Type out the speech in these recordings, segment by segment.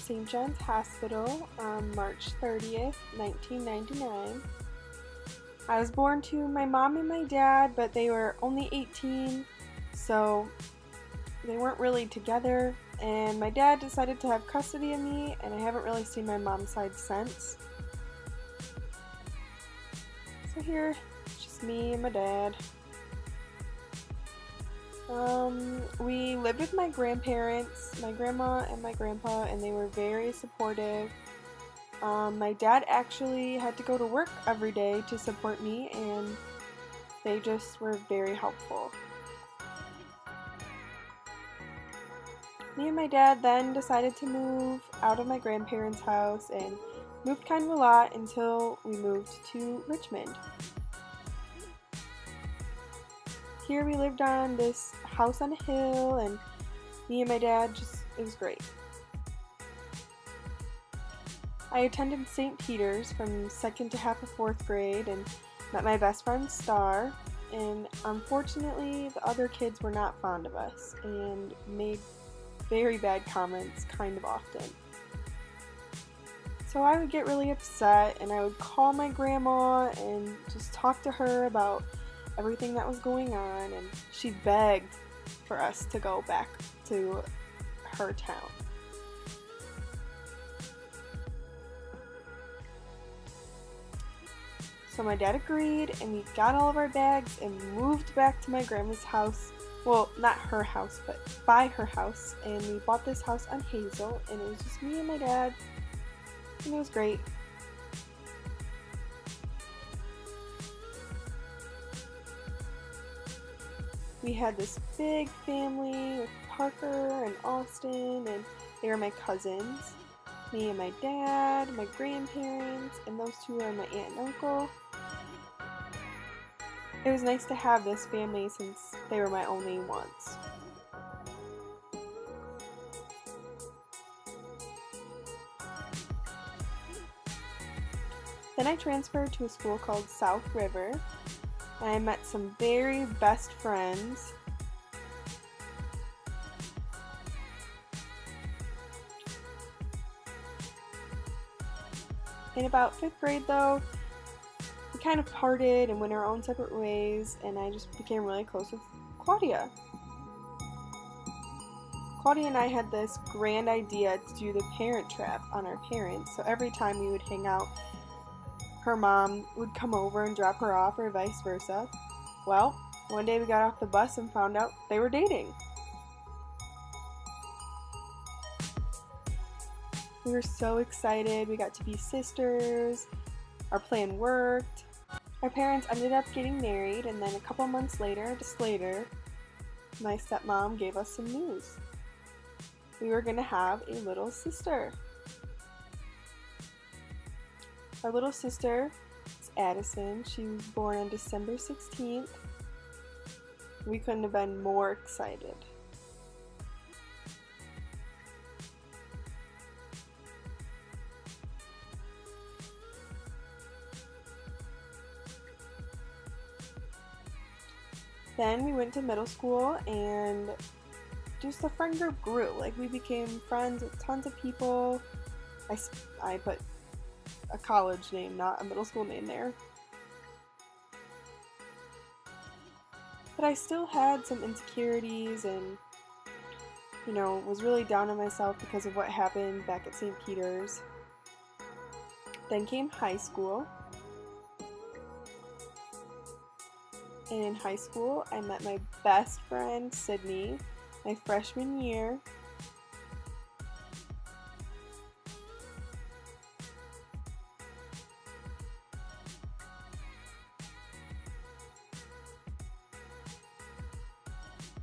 St. John's Hospital on March 30th, 1999. I was born to my mom and my dad, but they were only 18, so they weren't really together, and my dad decided to have custody of me, and I haven't really seen my mom's side since. So here, it's just me and my dad. We lived with my grandparents, my grandma and my grandpa, and they were very supportive. My dad actually had to go to work every day to support me, and they just were very helpful. Me and my dad then decided to move out of my grandparents' house and moved kind of a lot until we moved to Richmond. Here we lived on this house on a hill, and me and my dad it was great. I attended St. Peter's from 2nd to half of 4th grade and met my best friend Star, and unfortunately the other kids were not fond of us and made very bad comments kind of often. So I would get really upset, and I would call my grandma and just talk to her about everything that was going on, and she begged for us to go back to her town. So my dad agreed, and we got all of our bags and moved back to my grandma's house. Well, not her house, but by her house, and we bought this house on Hazel, and it was just me and my dad, and it was great. We had this big family with Parker and Austin, and they were my cousins. Me and my dad, my grandparents, and those two are my aunt and uncle. It was nice to have this family since they were my only ones. Then I transferred to a school called South River, and I met some very best friends. In about 5th grade though, we kind of parted and went our own separate ways, and I just became really close with Claudia. Claudia and I had this grand idea to do the parent trap on our parents, so every time we would hang out, her mom would come over and drop her off, or vice versa. Well, one day we got off the bus and found out they were dating. We were so excited. We got to be sisters. Our plan worked. Our parents ended up getting married, and then a couple months later, my stepmom gave us some news. We were going to have a little sister. Our little sister is Addison. She was born on December 16th. We couldn't have been more excited. Then we went to middle school, and just the friend group grew. Like, we became friends with tons of people. I put a college name, not a middle school name there. But I still had some insecurities and, was really down on myself because of what happened back at St. Peter's. Then came high school. And in high school, I met my best friend, Sydney, my freshman year.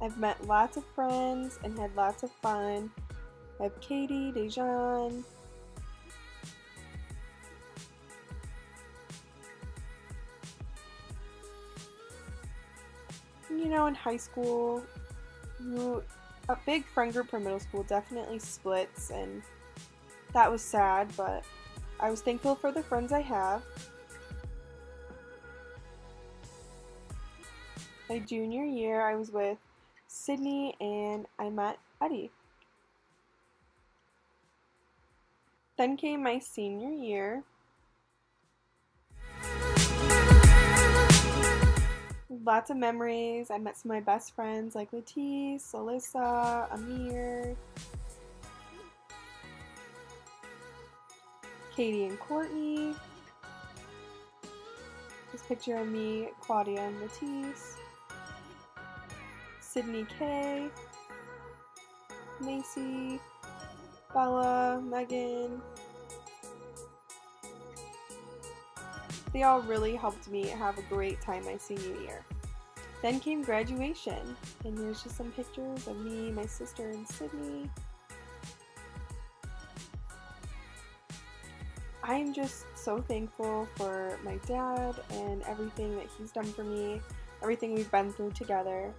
I've met lots of friends and had lots of fun. I have Katie, Dejan. In high school, a big friend group from middle school definitely splits, and that was sad, but I was thankful for the friends I have. My junior year, I was with Sydney, and I met Eddie. Then came my senior year. Lots of memories. I met some of my best friends like Latisse, Alyssa, Amir, Katie and Courtney. This picture of me, Claudia and Latisse. Sydney K, Macy, Bella, Megan. They all really helped me have a great time my senior year. Then came graduation, and here's just some pictures of me, my sister, and Sydney. I am just so thankful for my dad and everything that he's done for me, everything we've been through together.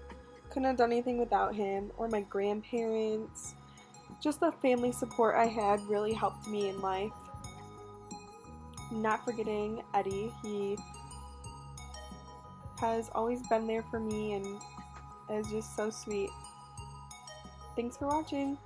Couldn't have done anything without him or my grandparents. Just the family support I had really helped me in life. Not forgetting Eddie, he has always been there for me and is just so sweet. Thanks for watching.